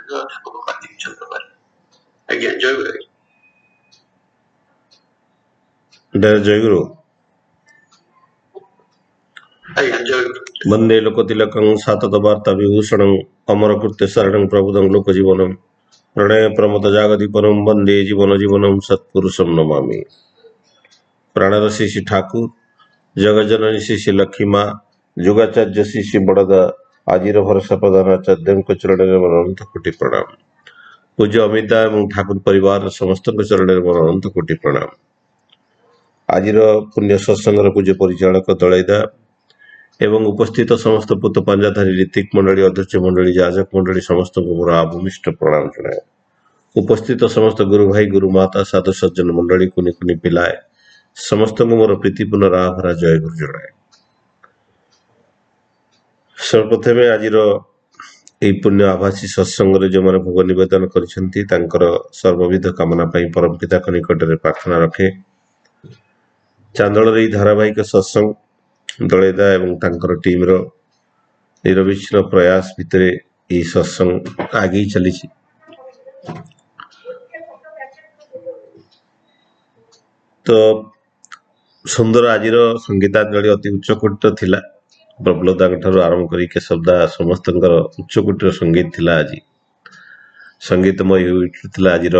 ଅଧ୍ୟାପକ ପ୍ରଦୀପ ଚନ୍ଦ୍ର ବାରିକ। ଆଜ୍ଞା ଜୟଗୁରୁ। ଜୟଗୁରୁ। ଆଜ୍ଞା ଜୟଗୁରୁ। वंदे लोकतिलकं साततवार्ता विभूषणं अमरकृत्य शरणं प्रबुदं लोकजीवनं प्रणय प्रमद जागदीपनं वंदे जीवन जीवनं सत्पुरुषं नमामि। प्राणर श्री ठाकुर जगजननी श्री लक्ष्मी माँ जुगाचार्य श्री बड़दा आजिर भरसा प्रधान आचार्य चरण में अनंत कोटि प्रणाम। पूज्य अमिता और ठाकुर परिवार समस्त चरण में अनंत कोटि प्रणाम। आजिर पुण्य सत्संगर पूज्य परिचालक दलैदा एवं उपस्थित समस्त पुत पांजाधारी ऋतिक मंडली अध्यक्ष मंडली जाजक मंडली समस्त को मोर आभूमिष्ट प्रणाम जनाए। उपस्थित समस्त गुरु भाई गुरु माता साधु सज्जन मंडली कुनि कुनि पिलाए समस्त को मोर प्रीतिपूर्ण राभरा जय गुरु जनाए। सर्वप्रथम आज पुण्य आभासी सत्संग जो मैंने भोग नवेदन कर सर्वविध कामना परम पिता निकट में प्रार्थना रखे। चांदोल धारावाहिक सत्संग दलैदा एवं तांकर टीम रो निरविच्छिन्न प्रयास भितर ये सत्संग आगे चली। तो सुंदर आज संगीतांजलि अति उच्चकोटर थिला। प्रबलदा ठार आरंभ करी केशवदा समस्त उच्चकोटर संगीत थिला। आज संगीतमय थिला आज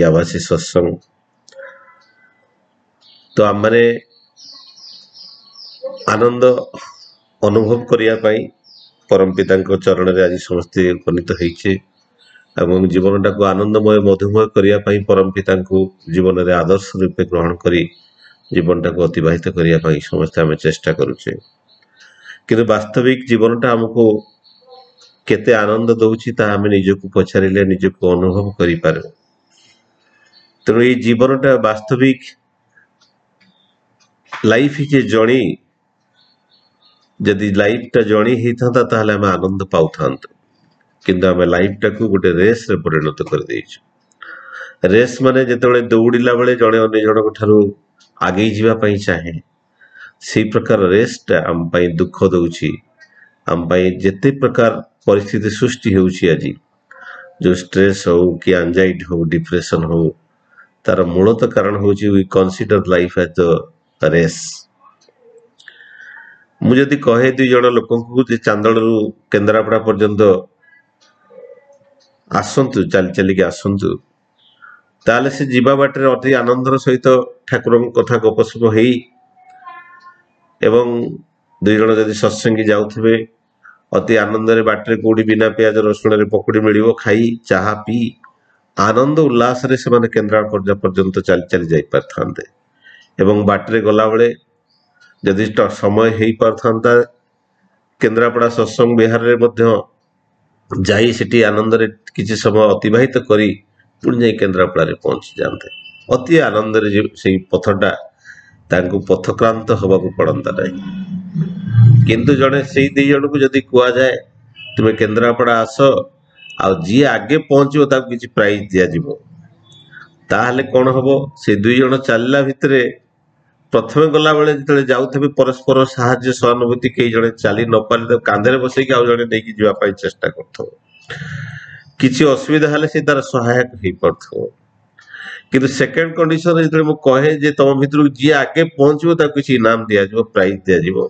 आभासी सत्संग। तो आम माने आनंद अनुभव करने परम पिता चरण में आज समस्ते उपनीत होइछे एवं जीवन टाक आनंदमय मधुमय करने परम पिता जीवन में आदर्श रूपे ग्रहण करी जीवन टाक अतिबाहित करने समस्ते आम चेष्टा करुचे। किंतु वास्तविक जीवनटा आमको केते आनंद दौची आम निजको पचारे निजको अनुभव करि पारे। तेणु ये जीवनटा वास्तविक लाइफ इज ए जर्नी। जदि लाइफटा जर्नी होता ताहले आम आनंद पाऊ था, किंतु आम लाइफटा को गोटे रेस रे परिणत कर देइछु। रेस माने जेतेबेले दौड़िला बेले जड़े अन्य जन ठारू आगे जीवा पई चाहे से प्रकार रेसटा आम पई दुख दउछि। आम पई जेते प्रकार परिस्थिति सृष्टि होउछि आज जो स्ट्रेस हो कि एंजाइटी हो डिप्रेशन हो तार मूलत कारण होउछि we consider life as the race. मुझे कहे दुई जन लोक चांदल केन्द्रापड़ा पर्यंत आसतु चली चलिक आसतु ताले से जीवा बाटे अति आनंदर सहित ठाकुर कथा गपसप हो दुई जन जदि सत्संगी जाऊे अति आनंद बाटे कौटी बिना प्याज रसुण पकुड़ी मिल खाई चाहा पी आनंद उल्लास रे से केन्द्रापड़ा पर्यंत चली चली जाई पारथांते एवं बाटे गला बेले जदि समय हो पारथांता केन्द्रापड़ा सत्संग विहार रे मध्य जाई सेठी आनंद रे किछि समय अतिबाहित करी पुणी जाई केन्द्रापड़ा रे पहुंची जाते। अति आनंद रे से पथटा तांको पथक्रांत हवाकू पड़ता नहीं। किंतु जड़े से दी जन को जदि कह जाए तुम्हें केन्द्रापड़ा आस आ जी आगे पहुंचो ताको किछि प्राइज दिया जिवो ताहले कौन हम से दुई जन चलला भितर प्रथम गला बेले जो जाऊे परस्पर साहाଯ୍य सहानुभूति कई जड़े चली न पारे तो कांधे बसैक आउ जड़े नहीं जावाई चेष्टा कर किसी असुविधा हेले से तार सहायक हो पार। किंतु सेकेंड कंडीशन जो मुझे कहे जे तुम भितर जी आगे पहुंचो ताको किसी इनाम दिज्व प्राइज दिज्व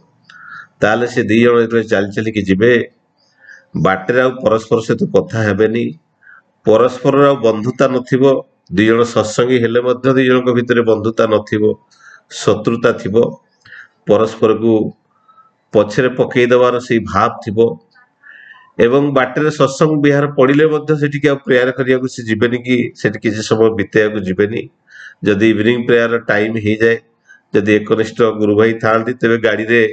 ताले से दी जन जो चली चलिकी जीवे बाटे आ परस्पर सहित कथा हेबेनी परस्पर आ बंधुता नथिबो। दुई जन सत्संगी हेले मध्य दुई जन भितर बंधुता नथिबो शत्रुता थिबो परस्पर को पछरे पकई देवार से भाव थिबो एवं बाटे सत्संग विहार पड़िले मध्य सेठी क्या प्रेयर करिया को से जीवेनी कि सेठी किसी समय बितेया को जीवेनी। जदि इवनिंग प्रेयर टाइम हो जाए जदि एकनिष्ठ गुरु भाई थांती तेरे गाड़ी रे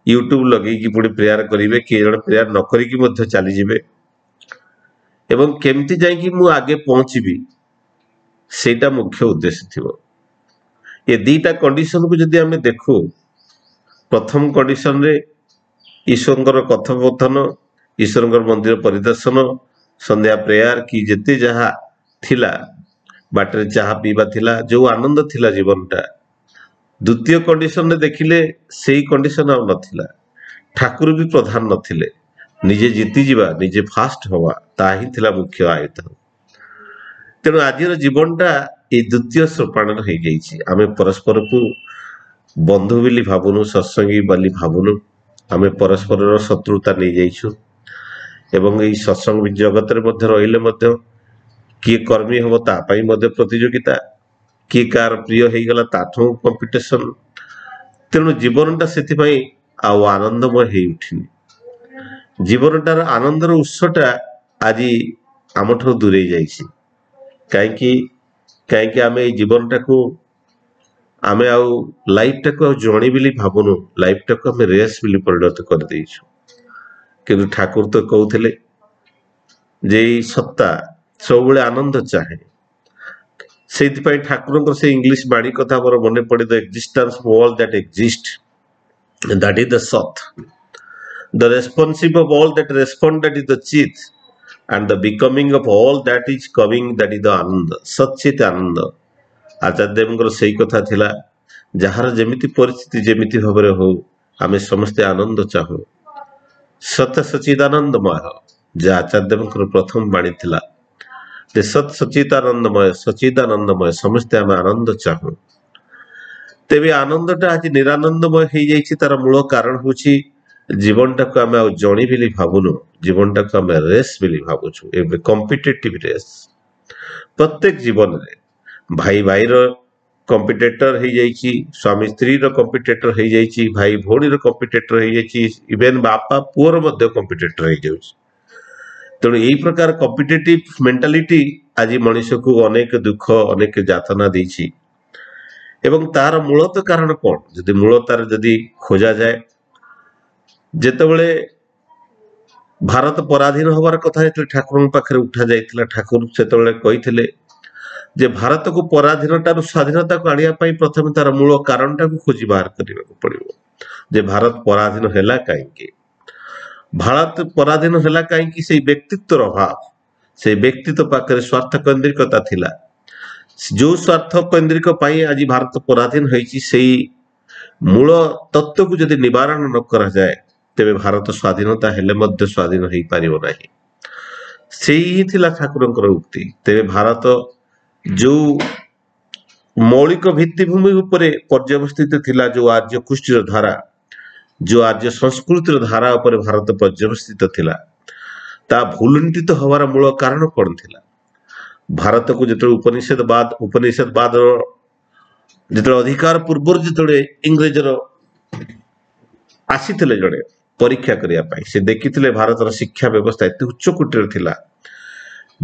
यूट्यूब लगे कि पुणी प्रेयर करेंगे किए जन प्रेयर न करिकी चली जिवे एवं केमती जाइकी मु आगे पहुंचीबी सेटा मुख्य उद्देश्य थिबो। ये दीटा कंडीशन को जदि आमे देखू प्रथम कंडीशन रे ईश्वर कथोपकथन ईश्वर मंदिर परिदर्शन संध्या प्रेयर कि जेते जहा थिला बाटे चाहा पीवा थिला जो आनंद थिला जीवनटा। द्वितीय कंडीशन रे देखिले सेही कंडीशन आ नथिला ठाकुर भी प्रधान नथिले ନିଜେ ଜିତିଯିବା ନିଜେ ଫାଷ୍ଟ ହବା ତାହା ହିଁ ଥିଲା ମୁଖ୍ୟ ଆୟୁଧ। ତେଣୁ ଆଜିର ଜୀବନଟା ଏଇ ଦ୍ୱିତୀୟ ସୋପାନରେ ହେଇଯାଇଛି। ଆମେ ପରସ୍ପରକୁ ବନ୍ଧୁ ବୋଲି ଭାବୁନୁ, ସତ୍ସଙ୍ଗୀ ବୋଲି ଭାବୁନୁ, ଆମେ ପରସ୍ପରର ଶତ୍ରୁତା ନେଇଯାଇଛୁ। ଏବଂ ଏଇ ସତ୍ସଙ୍ଗ ଜଗତରେ ମଧ୍ୟ ରହିଲେ ମଧ୍ୟ କିଏ କର୍ମୀ ହବ ତା ପାଇଁ ମଧ୍ୟ ପ୍ରତିଯୋଗିତା, କିଏ କାହାର ପ୍ରିୟ ହେଇଗଲା ତାଠୁ କମ୍ପିଟିସନ। ତେଣୁ ଜୀବନଟା ସେଥିପାଇଁ ଆଉ ଆନନ୍ଦମୟ ହେଇ ଉଠିନି। ଜୀବନଟାର ଆନନ୍ଦର ଉତ୍ସଟା ଆଜି ଆମଠାରୁ ଦୂରେଇ ଯାଇଛି। କାହିଁକି କାହିଁକି ଆମେ ଏଇ ଜୀବନଟାକୁ ଆମେ ଆଉ ଲାଇଫଟାକୁ ଆଉ ଜଣେ ବୋଲି ଭାବୁନୁ, ଲାଇଫଟାକୁ ଆମେ ରେସ୍ ବୋଲି ପରିଣତ କରିଦେଇଛୁ। କିନ୍ତୁ ଠାକୁର ତ କହୁଥିଲେ ଯେ ଏଇ ସତ୍ତା ସବୁବେଳେ ଆନନ୍ଦ ଚାହେଁ। ସେଇଥିପାଇଁ ଠାକୁରଙ୍କର ସେ ଇଂଲିଶ ବାଣୀ କଥା ମୋର ମନେ ପଡେ, the existence of all that exist, that is the sat, the responsive of all that respond, that is the chit, and the becoming of all that is coming, that is the ananda, Sachit ଆନନ୍ଦ। ଆଚାର୍ଯ୍ୟ ଦେବଙ୍କର ସେଇ କଥା ଥିଲା, ଯାହାର ଯେମିତି ପରିସ୍ଥିତି ଯେମିତି ଭାବରେ ହଉ ଆମେ ସମସ୍ତେ ଆନନ୍ଦ ଚାହୁଁ, ସତ ସଚିଦାନନ୍ଦମୟ, ଯାହା ଆଚାର୍ଯ୍ୟ ଦେବଙ୍କର ପ୍ରଥମ ବାଣୀ ଥିଲା ଯେ ସତ୍ ସଚିଦାନନ୍ଦମୟ, ସଚିଦାନନ୍ଦମୟ, ସମସ୍ତେ ଆମେ ଆନନ୍ଦ ଚାହୁଁ। ତେବେ ଆନନ୍ଦଟା ଆଜି ନିରାନନ୍ଦମୟ ହେଇଯାଇଛି। ତାର ମୂଳ କାରଣ ହଉଛି ଜୀବନଟାକୁ ଆମେ ଆଉ ଜଣେ ବୋଲି ଭାବୁନୁ, ଜୀବନଟାକୁ ଆମେ ରେସ୍ ବୋଲି ଭାବୁଛୁ। ଏବେ କମ୍ପିଟେଟିଭ ରେସ୍ ପ୍ରତ୍ୟେକ ଜୀବନରେ ଭାଇ ଭାଇର କମ୍ପିଟେଟର ହେଇଯାଇଛି, ସ୍ୱାମୀ ସ୍ତ୍ରୀର କମ୍ପିଟେଟର ହେଇଯାଇଛି, ଭାଇ ଭଉଣୀର କମ୍ପିଟେଟର ହେଇଯାଇଛି, ଇଭେନ ବାପା ପୁଅର ମଧ୍ୟ କମ୍ପିଟେଟର ହେଇଯାଉଛି। ତେଣୁ ଏଇ ପ୍ରକାର କମ୍ପିଟେଟିଭ ମେଣ୍ଟାଲିଟି ଆଜି ମଣିଷକୁ ଅନେକ ଦୁଃଖ ଅନେକ ଯାତନା ଦେଇଛି। ଏବଂ ତାର ମୂଳତଃ କାରଣ କଣ? ଯଦି ମୂଳ ତାର ଯଦି ଖୋଜାଯାଏ, ଯେତେବେଳେ ଭାରତ ପରାଧୀନ ହବାର କଥା ଯେତେବେଳେ ଠାକୁରଙ୍କ ପାଖରେ ଉଠା ଯାଇଥିଲା, ଠାକୁର ସେତେବେଳେ କହିଥିଲେ ଯେ ଭାରତକୁ ପରାଧୀନତାରୁ ସ୍ୱାଧୀନତାକୁ ଆଣିବା ପାଇଁ ପ୍ରଥମେ ତାର ମୂଳ କାରଣଟାକୁ ଖୋଜି ବାହାର କରିବାକୁ ପଡିବ। ଯେ ଭାରତ ପରାଧୀନ ହେଲା କାହିଁକି? ଭାରତ ପରାଧୀନ ହେଲା କାହିଁକି? ସେଇ ବ୍ୟକ୍ତିତ୍ୱର ଅଭାବ, ସେଇ ବ୍ୟକ୍ତିତ୍ୱ ପାଖରେ ସ୍ୱାର୍ଥ କେନ୍ଦ୍ରିକତା ଥିଲା। ଯୋଉ ସ୍ୱାର୍ଥ କେନ୍ଦ୍ରିକ ପାଇଁ ଆଜି ଭାରତ ପରାଧୀନ ହେଇଛି, ସେଇ ମୂଳ ତତ୍ତ୍ୱକୁ ଯଦି ନିବାରଣ ନ କରାଯାଏ, ତେବେ ଭାରତ ସ୍ୱାଧୀନତା ହେଲେ ମଧ୍ୟ ସ୍ୱାଧୀନ ହେଇପାରିବ ନାହିଁ। ସେଇ ହିଁ ଥିଲା ଠାକୁରଙ୍କର ଉକ୍ତି। ତେବେ ଭାରତ ଯୋଉ ମୌଳିକ ଭିତ୍ତିଭୂମି ଉପରେ ପର୍ଯ୍ୟବସ୍ଥିତ ଥିଲା, ଯୋଉ ଆର୍ଯ୍ୟ କୃଷ୍ଟିର ଧାରା, ଯୋଉ ଆର୍ଯ୍ୟ ସଂସ୍କୃତିର ଧାରା ଉପରେ ଭାରତ ପର୍ଯ୍ୟବସ୍ଥିତ ଥିଲା, ତା ଭୁଲୁଣ୍ଠିତ ହବାର ମୂଳ କାରଣ କଣ ଥିଲା? ଭାରତକୁ ଯେତେବେଳେ ଉପନିଷେଧବାଦର ଯେତେବେଳେ ଅଧିକାର ପୂର୍ବରୁ ଯେତେବେଳେ ଇଂରେଜର ଆସିଥିଲେ ଜଣେ ପରୀକ୍ଷା କରିବା ପାଇଁ, ସେ ଦେଖିଥିଲେ ଭାରତର ଶିକ୍ଷା ବ୍ୟବସ୍ଥା ଏତେ ଉଚ୍ଚ କୋଟିର ଥିଲା।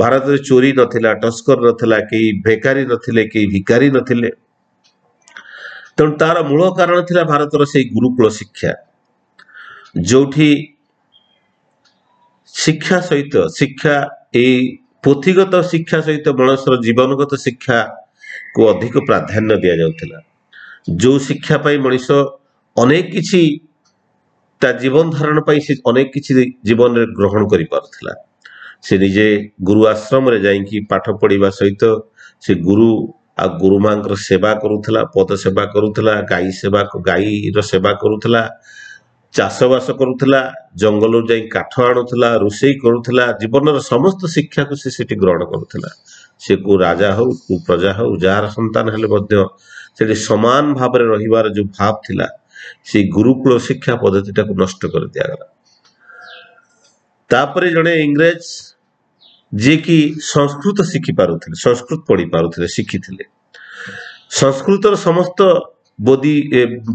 ଭାରତରେ ଚୋରି ନଥିଲା, ଟସ୍କର ନଥିଲା, କେହି ବେକାରୀ ନଥିଲେ, କେହି ଭିକାରୀ ନଥିଲେ। ତେଣୁ ତାର ମୂଳ କାରଣ ଥିଲା ଭାରତର ସେଇ ଗୁରୁକୁଳ ଶିକ୍ଷା, ଯୋଉଠି ଶିକ୍ଷା ସହିତ ଏଇ ପୋଥିଗତ ଶିକ୍ଷା ସହିତ ମଣିଷର ଜୀବନଗତ ଶିକ୍ଷାକୁ ଅଧିକ ପ୍ରାଧାନ୍ୟ ଦିଆଯାଉଥିଲା। ଯୋଉ ଶିକ୍ଷା ପାଇଁ ମଣିଷ ଅନେକ କିଛି ତା ଜୀବନ ଧାରଣ ପାଇଁ ସେ ଅନେକ କିଛି ଜୀବନରେ ଗ୍ରହଣ କରିପାରୁଥିଲା। ସେ ନିଜେ ଗୁରୁ ଆଶ୍ରମରେ ଯାଇକି ପାଠ ପଢିବା ସହିତ ସେ ଗୁରୁ ଆଉ ଗୁରୁମାଙ୍କର ସେବା କରୁଥିଲା, ପଦ ସେବା କରୁଥିଲା, ଗାଈର ସେବା କରୁଥିଲା, ଚାଷବାସ କରୁଥିଲା, ଜଙ୍ଗଲରୁ ଯାଇ କାଠ ଆଣୁଥିଲା, ରୋଷେଇ କରୁଥିଲା। ଜୀବନର ସମସ୍ତ ଶିକ୍ଷାକୁ ସେ ସେଠି ଗ୍ରହଣ କରୁଥିଲା। ସେ କୋଉ ରାଜା ହଉ କୋଉ ପ୍ରଜା ହଉ, ଯାହାର ସନ୍ତାନ ହେଲେ ମଧ୍ୟ ସେଠି ସମାନ ଭାବରେ ରହିବାର ଯୋଉ ଭାବ ଥିଲା, ସେଇ ଗୁରୁକୁଳ ଶିକ୍ଷା ପଦ୍ଧତିଟାକୁ ନଷ୍ଟ କରି ଦିଆଗଲା। ତାପରେ ଜଣେ ଇଂରେଜ ଯିଏକି ସଂସ୍କୃତ ଶିଖି ପାରୁଥିଲେ, ସଂସ୍କୃତ ପଢି ପାରୁଥିଲେ, ଶିଖିଥିଲେ, ସଂସ୍କୃତର ସମସ୍ତ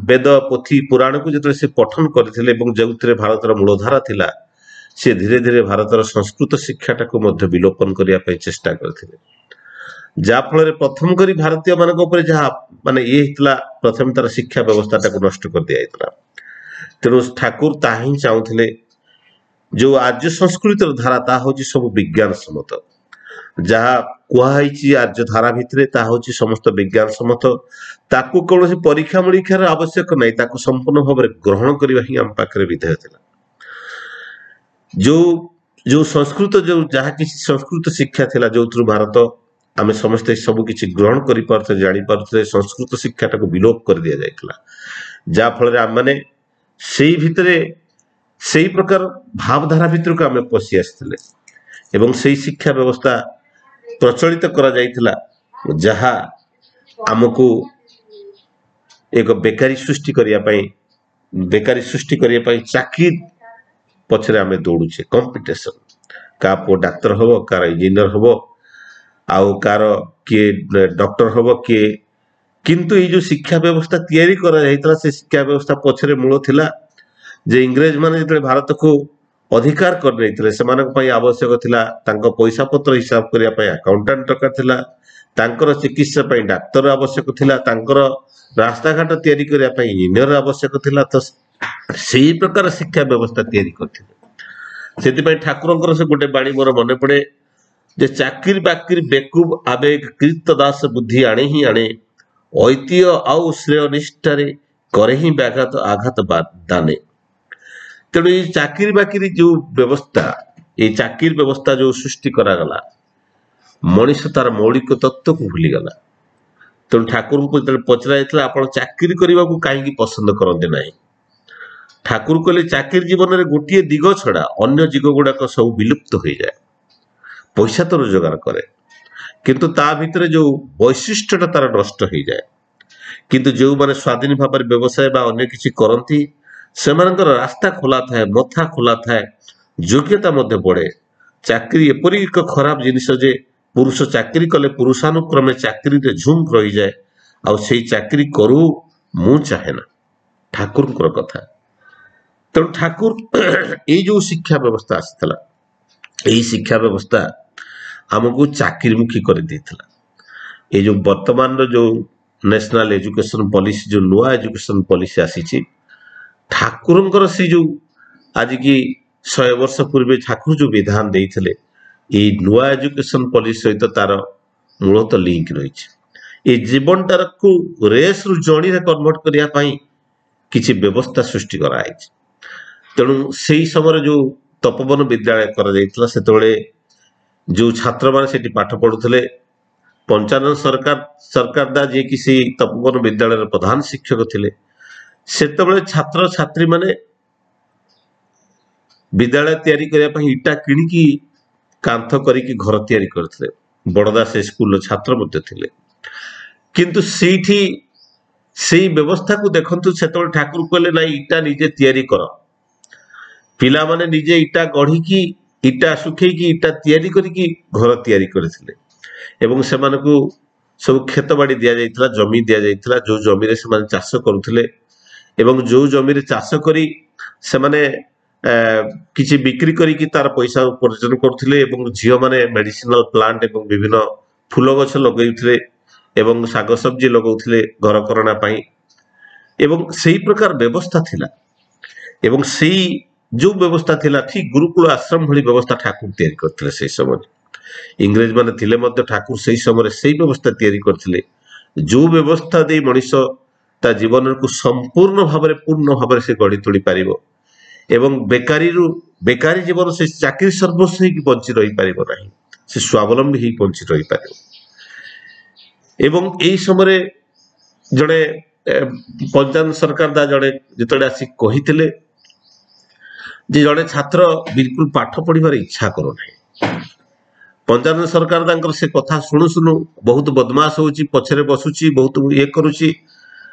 ବେଦ ପୋଥି ପୁରାଣକୁ ଯେତେବେଳେ ସେ ପଠନ କରିଥିଲେ ଏବଂ ଯେଉଁଥିରେ ଭାରତର ମୂଳଧାରା ଥିଲା, ସେ ଧୀରେ ଧୀରେ ଭାରତର ସଂସ୍କୃତ ଶିକ୍ଷାଟାକୁ ମଧ୍ୟ ବିଲୋପନ କରିବା ପାଇଁ ଚେଷ୍ଟା କରିଥିଲେ। ଯାହା ଫଳରେ ପ୍ରଥମ କରି ଭାରତୀୟ ମାନଙ୍କ ଉପରେ ଯାହା ଇଏ ହେଇଥିଲା, ପ୍ରଥମେ ତାର ଶିକ୍ଷା ବ୍ୟବସ୍ଥାଟାକୁ ନଷ୍ଟ କରିଦିଆଯାଇଥିଲା। ତେଣୁ ଠାକୁର ତାହା ହିଁ ଚାହୁଁଥିଲେ, ଯୋଉ ଆର୍ଯ୍ୟ ସଂସ୍କୃତିର ଧାରା ତାହା ହଉଛି ସବୁ ବିଜ୍ଞାନ ସମ୍ମତ। ଯାହା କୁହାଯାଇଛି ଆର୍ଯ୍ୟ ଧାରା ଭିତରେ ତାହା ହଉଛି ସମସ୍ତ ବିଜ୍ଞାନ ସମ୍ମତ। ତାକୁ କୌଣସି ପରୀକ୍ଷା ମରୀକ୍ଷାର ଆବଶ୍ୟକ ନାହିଁ, ତାକୁ ସମ୍ପୂର୍ଣ୍ଣ ଭାବରେ ଗ୍ରହଣ କରିବା ହିଁ ଆମ ପାଖରେ ବିଧେୟ ଥିଲା। ଯୋଉ ସଂସ୍କୃତ ଯାହା କିଛି ସଂସ୍କୃତ ଶିକ୍ଷା ଥିଲା, ଯୋଉଥିରୁ ଭାରତ ଆମେ ସମସ୍ତେ ସବୁ କିଛି ଗ୍ରହଣ କରିପାରୁଥିଲେ, ଜାଣିପାରୁଥିଲେ, ସଂସ୍କୃତ ଶିକ୍ଷାଟାକୁ ବିଲୋପ କରି ଦିଆଯାଇଥିଲା। ଯାହା ଫଳରେ ଆମମାନେ ସେଇ ଭିତରେ ସେଇ ପ୍ରକାର ଭାବଧାରା ଭିତରକୁ ଆମେ ପଶି ଆସିଥିଲେ ଏବଂ ସେଇ ଶିକ୍ଷା ବ୍ୟବସ୍ଥା ପ୍ରଚଳିତ କରାଯାଇଥିଲା ଯାହା ଆମକୁ ଏକ ବେକାରୀ ସୃଷ୍ଟି କରିବା ପାଇଁ ଚାକିରି ପଛରେ ଆମେ ଦୌଡୁଛେ କମ୍ପିଟିସନ କାହା ପୁଅ ଡାକ୍ତର ହବ କାହାର ଇଞ୍ଜିନିୟର ହବ ଆଉ କାହାର କିଏ ଡକ୍ଟର ହବ କିଏ କିନ୍ତୁ ଏଇ ଯୋଉ ଶିକ୍ଷା ବ୍ୟବସ୍ଥା ତିଆରି କରାଯାଇଥିଲା ସେ ଶିକ୍ଷା ବ୍ୟବସ୍ଥା ପଛରେ ମୂଳ ଥିଲା ଯେ ଇଂରେଜ ମାନେ ଯେତେବେଳେ ଭାରତକୁ ଅଧିକାର କରିନେଇଥିଲେ ସେମାନଙ୍କ ପାଇଁ ଆବଶ୍ୟକ ଥିଲା ତାଙ୍କ ପଇସା ପତ୍ର ହିସାବ କରିବା ପାଇଁ ଆକାଉଣ୍ଟାଣ୍ଟ ଦରକାର ଥିଲା ତାଙ୍କର ଚିକିତ୍ସା ପାଇଁ ଡାକ୍ତର ଆବଶ୍ୟକ ଥିଲା ତାଙ୍କର ରାସ୍ତାଘାଟ ତିଆରି କରିବା ପାଇଁ ଇଞ୍ଜିନିୟର ଆବଶ୍ୟକ ଥିଲା ତ ସେଇ ପ୍ରକାର ଶିକ୍ଷା ବ୍ୟବସ୍ଥା ତିଆରି କରିଥିଲେ ସେଥିପାଇଁ ଠାକୁରଙ୍କର ସେ ଗୋଟେ ବାଣୀ ମୋର ମନେ ପଡେ ଯେ ଚାକିରି ବାକିରି ବେକୁବ ଆବେଗ କୀର୍ତ୍ତ ଦାସ ବୁଦ୍ଧି ଆଣେ ହିଁ ଆଣେ ଐତିହ୍ୟ ଆଉ ଶ୍ରେୟ ନିଷ୍ଠାରେ କରେ ହିଁ ଆଘାତ ଦାନେ ତେଣୁ ଏଇ ଚାକିରି ବାକିରି ଯୋଉ ବ୍ୟବସ୍ଥା ଏଇ ଚାକିରି ବ୍ୟବସ୍ଥା ଯୋଉ ସୃଷ୍ଟି କରାଗଲା ମଣିଷ ତାର ମୌଳିକ ତତ୍ତ୍ୱକୁ ଭୁଲିଗଲା ତେଣୁ ଠାକୁରଙ୍କୁ ଯେତେବେଳେ ପଚରା ଯାଇଥିଲା ଆପଣ ଚାକିରି କରିବାକୁ କାହିଁକି ପସନ୍ଦ କରନ୍ତି ନାହିଁ ଠାକୁର କହିଲେ ଚାକିରି ଜୀବନରେ ଗୋଟିଏ ଦିଗ ଛଡା ଅନ୍ୟ ଦିଗ ଗୁଡାକ ସବୁ ବିଲୁପ୍ତ ହୋଇଯାଏ ପଇସା ତ ରୋଜଗାର କରେ କିନ୍ତୁ ତା ଭିତରେ ଯୋଉ ବୈଶିଷ୍ଟ୍ୟଟା ତାର ନଷ୍ଟ ହେଇଯାଏ କିନ୍ତୁ ଯେଉଁମାନେ ସ୍ୱାଧୀନ ଭାବରେ ବ୍ୟବସାୟ ବା ଅନ୍ୟ କିଛି କରନ୍ତି ସେମାନଙ୍କର ରାସ୍ତା ଖୋଲା ଥାଏ ମଥା ଖୋଲା ଥାଏ ଯୋଗ୍ୟତା ମଧ୍ୟ ବଢେ ଚାକିରି ଏପରି ଏକ ଖରାପ ଜିନିଷ ଯେ ପୁରୁଷ ଚାକିରି କଲେ ପୁରୁଷାନୁକ୍ରମେ ଚାକିରିରେ ଝୁଙ୍କ ରହିଯାଏ ଆଉ ସେଇ ଚାକିରି କରୁ ମୁଁ ଚାହେଁ ନା ଠାକୁରଙ୍କର କଥା ତେଣୁ ଠାକୁର ଏଇ ଯୋଉ ଶିକ୍ଷା ବ୍ୟବସ୍ଥା ଆସିଥିଲା ଏଇ ଶିକ୍ଷା ବ୍ୟବସ୍ଥା ଆମକୁ ଚାକିରିମୁଖୀ କରିଦେଇଥିଲା ଏଇ ଯୋଉ ବର୍ତ୍ତମାନର ଯୋଉ ନ୍ୟାସନାଲ ଏଜୁକେସନ ପଲିସି ଯୋଉ ନୂଆ ଏଜୁକେସନ ପଲିସି ଆସିଛି ଠାକୁରଙ୍କର ସେ ଯୋଉ ଆଜିକି 100 ବର୍ଷ ପୂର୍ବେ ଠାକୁର ଯୋଉ ବିଧାନ ଦେଇଥିଲେ ଏଇ ନୂଆ ଏଜୁକେସନ ପଲିସି ସହିତ ତାର ମୂଳତଃ ଲିଙ୍କ ରହିଛି ଏଇ ଜୀବନଟାକୁ ରେସରୁ ଜଣିରେ କନଭର୍ଟ କରିବା ପାଇଁ କିଛି ବ୍ୟବସ୍ଥା ସୃଷ୍ଟି କରାଯାଇଛି ତେଣୁ ସେଇ ସମୟରେ ଯୋଉ ତପୋବନ ବିଦ୍ୟାଳୟ କରାଯାଇଥିଲା ସେତେବେଳେ ଯୋଉ ଛାତ୍ରମାନେ ସେଠି ପାଠ ପଢୁଥିଲେ ପଞ୍ଚାନନ ସରକାର ଯିଏକି ସେଇ ତପୋବନ ବିଦ୍ୟାଳୟର ପ୍ରଧାନ ଶିକ୍ଷକ ଥିଲେ ସେତେବେଳେ ଛାତ୍ରଛାତ୍ରୀ ମାନେ ବିଦ୍ୟାଳୟ ତିଆରି କରିବା ପାଇଁ ଇଟା କିଣିକି କାନ୍ଥ କରିକି ଘର ତିଆରି କରିଥିଲେ ବଡଦା ସେ ସ୍କୁଲର ଛାତ୍ର ମଧ୍ୟ ଥିଲେ କିନ୍ତୁ ସେଇଠି ସେଇ ବ୍ୟବସ୍ଥାକୁ ଦେଖନ୍ତୁ ସେତେବେଳେ ଠାକୁର କହିଲେ ନାଇଁ ଇଟା ନିଜେ ତିଆରି କର ପିଲାମାନେ ନିଜେ ଇଟା ଗଢିକି ଇଟା ଶୁଖେଇକି ଇଟା ତିଆରି କରିକି ଘର ତିଆରି କରିଥିଲେ ଏବଂ ସେମାନଙ୍କୁ ସବୁ କ୍ଷେତ ବାଡି ଦିଆଯାଇଥିଲା ଜମି ଦିଆଯାଇଥିଲା ଯୋଉ ଜମିରେ ସେମାନେ ଚାଷ କରୁଥିଲେ ଏବଂ ଯୋଉ ଜମିରେ ଚାଷ କରି ସେମାନେ କିଛି ବିକ୍ରି କରିକି ତାର ପଇସା ଉପାର୍ଜନ କରୁଥିଲେ ଏବଂ ଝିଅମାନେ ମେଡିସିନାଲ ପ୍ଲାଣ୍ଟ ଏବଂ ବିଭିନ୍ନ ଫୁଲ ଗଛ ଲଗେଇଥିଲେ ଏବଂ ଶାଗ ସବଜି ଲଗାଉଥିଲେ ଘରକରଣା ପାଇଁ ଏବଂ ସେଇ ପ୍ରକାର ବ୍ୟବସ୍ଥା ଥିଲା ଏବଂ ସେଇ ଯୋଉ ବ୍ୟବସ୍ଥା ଥିଲା ଠିକ ଗୁରୁକୁଳ ଆଶ୍ରମ ଭଳି ବ୍ୟବସ୍ଥା ଠାକୁର ତିଆରି କରିଥିଲେ ସେଇ ସମୟରେ ଇଂରେଜ ମାନେ ଥିଲେ ମଧ୍ୟ ଠାକୁର ସେଇ ସମୟରେ ସେଇ ବ୍ୟବସ୍ଥା ତିଆରି କରିଥିଲେ ଯୋଉ ବ୍ୟବସ୍ଥା ଦେଇ ମଣିଷ ତା ଜୀବନକୁ ସମ୍ପୂର୍ଣ୍ଣ ଭାବରେ ପୂର୍ଣ୍ଣ ଭାବରେ ସେ ଗଢି ତୋଳି ପାରିବ ଏବଂ ବେକାରୀ ଜୀବନ ସେ ଚାକିରି ସର୍ବସ୍ୱ ହେଇକି ବଞ୍ଚି ରହିପାରିବ ନାହିଁ ସେ ସ୍ୱାବଲମ୍ବୀ ହେଇ ବଞ୍ଚି ରହିପାରିବ ଏବଂ ଏଇ ସମୟରେ ଜଣେ ପଞ୍ଚାନନ ସରକାର ଜଣେ ଯେତେବେଳେ ଆସି କହିଥିଲେ ଯେ ଜଣେ ଛାତ୍ର ବିଲକୁଲ ପାଠ ପଢିବାର ଇଚ୍ଛା କରୁନାହିଁ ପଞ୍ଚାନନ ସରକାର ତାଙ୍କର ସେ କଥା ଶୁଣୁ ଶୁଣୁ ବହୁତ ବଦମାସ ହଉଛି ପଛରେ ବସୁଛି ବହୁତ ଇଏ କରୁଛି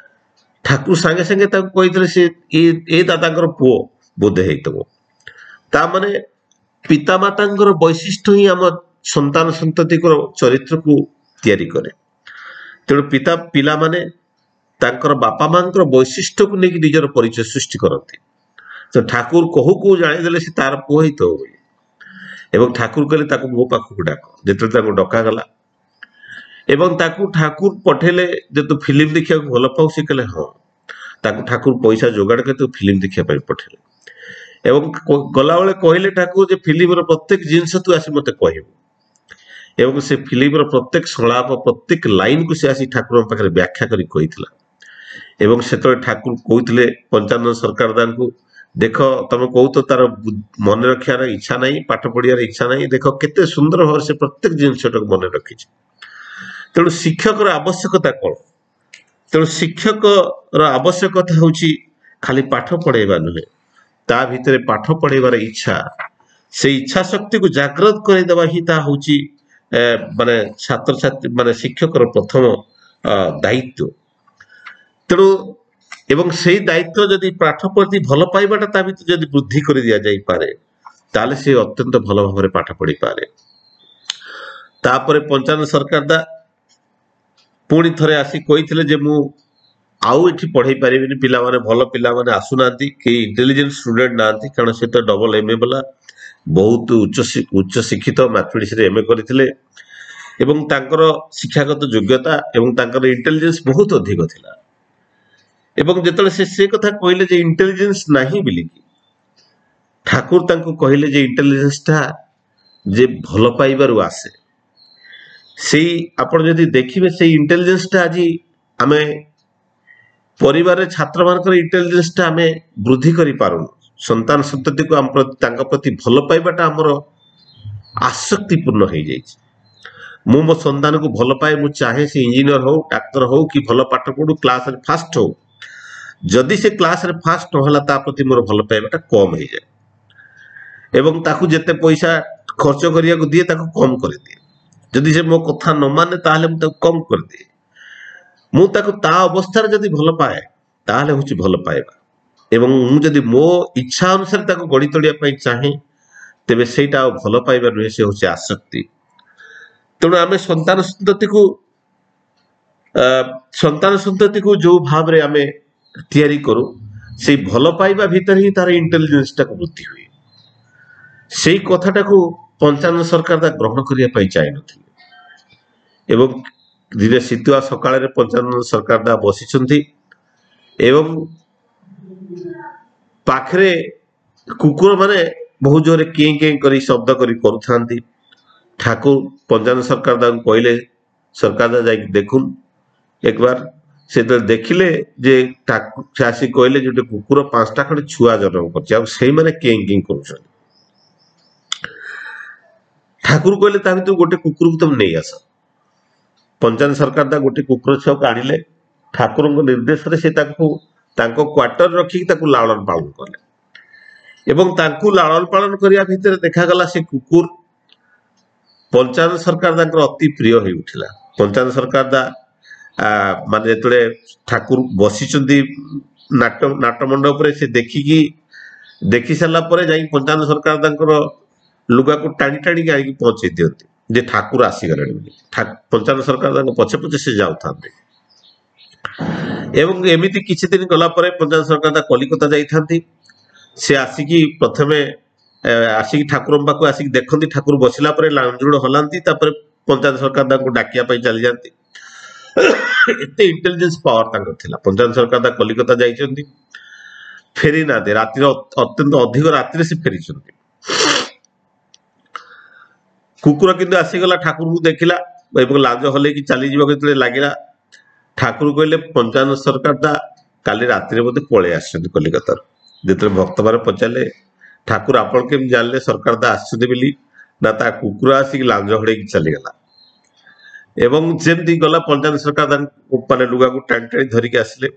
ଠାକୁର ସାଙ୍ଗେ ସାଙ୍ଗେ ତାକୁ କହିଥିଲେ ସେ ଏ ଦାଦାଙ୍କର ପୁଅ ବୋଧେ ହେଇଥିବ ତା ମାନେ ପିତାମାତାଙ୍କର ବୈଶିଷ୍ଟ୍ୟ ହିଁ ଆମ ସନ୍ତାନ ସନ୍ତତିଙ୍କର ଚରିତ୍ରକୁ ତିଆରି କରେ ତେଣୁ ପିଲାମାନେ ତାଙ୍କର ବାପା ମାଙ୍କର ବୈଶିଷ୍ଟ୍ୟକୁ ନେଇକି ନିଜର ପରିଚୟ ସୃଷ୍ଟି କରନ୍ତି ତ ଠାକୁର କହୁ କହୁ ଜାଣିଦେଲେ ସେ ତାର ପୁଅ ହେଇଥିବ ବୋଲି ଏବଂ ଠାକୁର କହିଲେ ତାକୁ ମୋ ପାଖକୁ ଡାକ ଯେତେବେଳେ ତାକୁ ଡକାଗଲା ଏବଂ ତାକୁ ଠାକୁର ପଠେଇଲେ ଯେ ତୁ ଫିଲ୍ମ ଦେଖିବାକୁ ଭଲ ପାଉ ସେ କହିଲେ ହଁ ତାକୁ ଠାକୁର ପଇସା ଯୋଗାଡ଼ କରି ତୁ ଫିଲ୍ମ ଦେଖିବା ପାଇଁ ପଠେଇଲେ ଏବଂ ଗଲାବେଳେ କହିଲେ ଠାକୁର ଯେ ଫିଲ୍ମର ପ୍ରତ୍ୟେକ ଜିନିଷ ତୁ ଆସି ମତେ କହିବୁ ଏବଂ ସେ ଫିଲ୍ମର ପ୍ରତ୍ୟେକ ସଂଳାପ ପ୍ରତ୍ୟେକ ଲାଇନକୁ ସେ ଆସି ଠାକୁରଙ୍କ ପାଖରେ ବ୍ୟାଖ୍ୟା କରି କହିଥିଲା ଏବଂ ସେତେବେଳେ ଠାକୁର କହୁଥିଲେ ପଞ୍ଚାନନ ସରକାର ତାଙ୍କୁ ଦେଖ ତମେ କହୁଛ ତାର ମନେ ରଖିବାର ଇଚ୍ଛା ନାହିଁ ପାଠ ପଢିବାର ଇଚ୍ଛା ନାହିଁ ଦେଖ କେତେ ସୁନ୍ଦର ଭାବରେ ସେ ପ୍ରତ୍ୟେକ ଜିନିଷଟାକୁ ମନେ ରଖିଛି ତେଣୁ ଶିକ୍ଷକର ଆବଶ୍ୟକତା କଣ ତେଣୁ ଶିକ୍ଷକର ଆବଶ୍ୟକତା ହଉଛି ଖାଲି ପାଠ ପଢେଇବା ନୁହେଁ ତା ଭିତରେ ପାଠ ପଢେଇବାର ଇଚ୍ଛା, ସେଇ ଇଚ୍ଛା ଶକ୍ତିକୁ ଜାଗ୍ରତ କରିଦେବା ହିଁ ତାହା ହଉଛି ମାନେ ଛାତ୍ରଛାତ୍ରୀ ମାନେ ଶିକ୍ଷକର ପ୍ରଥମ ଦାୟିତ୍ୱ। ତେଣୁ ଏବଂ ସେଇ ଦାୟିତ୍ୱ ଯଦି ପାଠ ପ୍ରତି ଭଲ ପାଇବାଟା ତା ଭିତରେ ଯଦି ବୃଦ୍ଧି କରି ଦିଆଯାଇପାରେ, ତାହେଲେ ସେ ଅତ୍ୟନ୍ତ ଭଲ ଭାବରେ ପାଠ ପଢିପାରେ। ତାପରେ ପଞ୍ଚାୟତ ସରକାର ପୁଣି ଥରେ ଆସି କହିଥିଲେ ଯେ ମୁଁ ଆଉ ଏଠି ପଢେଇ ପାରିବିନି, ପିଲାମାନେ ଭଲ ପିଲାମାନେ ଆସୁନାହାନ୍ତି, କେହି ଇଣ୍ଟେଲିଜେଣ୍ଟ ଷ୍ଟୁଡେଣ୍ଟ ନାହାନ୍ତି, କାରଣ ସେ ତ ଡବଲ MA ବାଲା, ବହୁତ ଉଚ୍ଚ ଶିକ୍ଷିତ, ମ୍ୟାଥମେଟିକ୍ସରେ MA କରିଥିଲେ ଏବଂ ତାଙ୍କର ଶିକ୍ଷାଗତ ଯୋଗ୍ୟତା ଏବଂ ତାଙ୍କର ଇଣ୍ଟେଲିଜେନ୍ସ ବହୁତ ଅଧିକ ଥିଲା। ଏବଂ ଯେତେବେଳେ ସେ କଥା କହିଲେ ଯେ ଇଣ୍ଟେଲିଜେନ୍ସ ନାହିଁ ବୋଲିକି, ଠାକୁର ତାଙ୍କୁ କହିଲେ ଯେ ଇଣ୍ଟେଲିଜେନ୍ସଟା ଯେ ଭଲ ପାଇବାରୁ ଆସେ। ସେଇ ଆପଣ ଯଦି ଦେଖିବେ ସେଇ ଇଣ୍ଟେଲିଜେନ୍ସଟା ଆଜି ଆମେ ପରିବାରରେ ଛାତ୍ରମାନଙ୍କର ଇଣ୍ଟେଲିଜେନ୍ସଟା ଆମେ ବୃଦ୍ଧି କରିପାରୁନୁ। ସନ୍ତାନ ସନ୍ତତିକୁ ଆମ ପ୍ରତି ତାଙ୍କ ପ୍ରତି ଭଲ ପାଇବାଟା ଆମର ଆସକ୍ତିପୂର୍ଣ୍ଣ ହେଇଯାଇଛି। ମୁଁ ମୋ ସନ୍ତାନକୁ ଭଲ ପାଏ, ମୁଁ ଚାହେଁ ସେ ଇଞ୍ଜିନିୟର ହଉ, ଡାକ୍ତର ହଉ, କି ଭଲ ପାଠ ପଢୁ, କ୍ଲାସରେ ଫାଷ୍ଟ ହଉ। ଯଦି ସେ କ୍ଲାସରେ ଫାଷ୍ଟ ନହେଲା, ତା ପ୍ରତି ମୋର ଭଲ ପାଇବାଟା କମ ହେଇଯାଏ ଏବଂ ତାକୁ ଯେତେ ପଇସା ଖର୍ଚ୍ଚ କରିବାକୁ ଦିଏ ତାକୁ କମ କରିଦିଏ। ଯଦି ସେ ମୋ କଥା ନ ମାନେ ତାହେଲେ ମୁଁ ତାକୁ କମ କରିଦିଏ। ମୁଁ ତାକୁ ତା ଅବସ୍ଥାରେ ଯଦି ଭଲ ପାଏ ତାହେଲେ ହଉଛି ଭଲ ପାଇବା, ଏବଂ ମୁଁ ଯଦି ମୋ ଇଚ୍ଛା ଅନୁସାରେ ତାକୁ ଗଢି ତୋଳିବା ପାଇଁ ଚାହେଁ, ତେବେ ସେଇଟା ଆଉ ଭଲ ପାଇବା ନୁହେଁ, ସେ ହଉଛି ଆସକ୍ତି। ତେଣୁ ଆମେ ସନ୍ତାନ ସନ୍ତତିକୁ ଯୋଉ ଭାବରେ ଆମେ ତିଆରି କରୁ, ସେଇ ଭଲ ପାଇବା ଭିତରେ ହିଁ ତାର ଇଣ୍ଟେଲିଜେନ୍ସଟାକୁ ବୃଦ୍ଧି ହୁଏ। ସେଇ କଥାଟାକୁ ପଞ୍ଚାୟତ ସରକାର ଗ୍ରହଣ କରିବା ପାଇଁ ଚାହିଁନଥିଲେ ଏବଂ ଦିନେ ଶୀତୁଆ ସକାଳରେ ପଞ୍ଚାୟତ ସରକାର ବସିଛନ୍ତି ଏବଂ ପାଖରେ କୁକୁର ମାନେ ବହୁତ ଜୋରେ କେଁ କେଁ କରି ଶବ୍ଦ କରି କରୁଥାନ୍ତି। ଠାକୁର ପଞ୍ଚାୟତ ସରକାର ତାଙ୍କୁ କହିଲେ, ସରକାର ଯାଇକି ଦେଖୁନ একবার। ସେତେବେଳେ ଦେଖିଲେ ଯେ ସେ ଆସି କହିଲେ ଯେ ଗୋଟେ କୁକୁର 5ଟା ଖଣ୍ଡେ ଛୁଆ ଜନ୍ମ କରିଛି, ଆଉ ସେଇମାନେ କେଁ କେଁ କରୁଛନ୍ତି। ଠାକୁର କହିଲେ ତା ଭିତରୁ ଗୋଟେ କୁକୁରକୁ ତମେ ନେଇ ଆସ। ପଞ୍ଚାୟତ ସରକାର ଗୋଟେ କୁକୁର ଛୁଆକୁ ଆଣିଲେ, ଠାକୁରଙ୍କ ନିର୍ଦ୍ଦେଶରେ ସେ ତାଙ୍କୁ ତାଙ୍କ କ୍ୱାର୍ଟର ରଖିକି ତାକୁ ଲାଳନ ପାଳନ କଲେ ଏବଂ ତାଙ୍କୁ ଲାଳନ ପାଳନ କରିବା ଭିତରେ ଦେଖାଗଲା ସେ କୁକୁର ପଞ୍ଚାୟତ ସରକାର ତାଙ୍କର ଅତି ପ୍ରିୟ ହେଇ ଉଠିଲା। ପଞ୍ଚାୟତ ସରକାର ମାନେ ଯେତେବେଳେ ଠାକୁର ବସିଛନ୍ତି ନାଟ ମଣ୍ଡପରେ, ସେ ଦେଖି ସାରିଲା ପରେ ଯାଇକି ପଞ୍ଚାୟତ ସରକାର ତାଙ୍କର ଲୁଗାକୁ ଟାଣି ଟାଣିକି ଆଣିକି ପହଞ୍ଚେଇ ଦିଅନ୍ତି ଯେ ଠାକୁର ଆସିଗଲେଣି ବୋଲି। ପଞ୍ଚାୟତ ସରକାର ତାଙ୍କ ପଛେ ପଛେ ସେ ଯାଉଥାନ୍ତି ଏବଂ ଏମିତି କିଛି ଦିନ ଗଲା ପରେ ପଞ୍ଚାୟତ ସରକାର କଲିକତା ଯାଇଥାନ୍ତି। ସେ ଆସିକି ପ୍ରଥମେ ଆସିକି ଠାକୁରଙ୍କ ପାଖକୁ ଆସିକି ଦେଖନ୍ତି, ଠାକୁର ବସିଲା ପରେ ଲାଞ୍ଜୁଡ଼ ହଲାନ୍ତି, ତାପରେ ପଞ୍ଚାୟତ ସରକାର ତାଙ୍କୁ ଡାକିବା ପାଇଁ ଚାଲି ଯାଆନ୍ତି। ଏତେ ଇଣ୍ଟେଲିଜେନ୍ସ ପାୱାର ତାଙ୍କର ଥିଲା। ପଞ୍ଚାୟତ ସରକାର କଲିକତା ଯାଇଛନ୍ତି, ଫେରି ନାହାନ୍ତି, ରାତିରେ ଅତ୍ୟନ୍ତ ଅଧିକ ରାତିରେ ସେ ଫେରିଛନ୍ତି। କୁକୁର କିନ୍ତୁ ଆସିଗଲା, ଠାକୁରଙ୍କୁ ଦେଖିଲା ଏବଂ ଲାଞ୍ଜ ହଲେଇକି ଚାଲିଯିବାକୁ ଯେତେବେଳେ ଲାଗିଲା, ଠାକୁର କହିଲେ ପଞ୍ଚାୟତ ସରକାର କାଲି ରାତିରେ ବୋଧେ ପଳେଇ ଆସିଛନ୍ତି କଲିକତାରୁ। ଯେତେବେଳେ ଭକ୍ତମାନେ ପଚାରିଲେ ଠାକୁର ଆପଣ କେମିତି ଜାଣିଲେ ସରକାର ଆସିଛନ୍ତି ବୋଲି, ନା ତା କୁକୁର ଆସିକି ଲାଞ୍ଜ ହଲେଇକି ଚାଲିଗଲା। ଏବଂ ଯେମିତି ଗଲା ପଞ୍ଚାୟତ ସରକାର ମାନେ ଲୁଗାକୁ ଟାଣି ଟାଣି ଧରିକି ଆସିଲେ।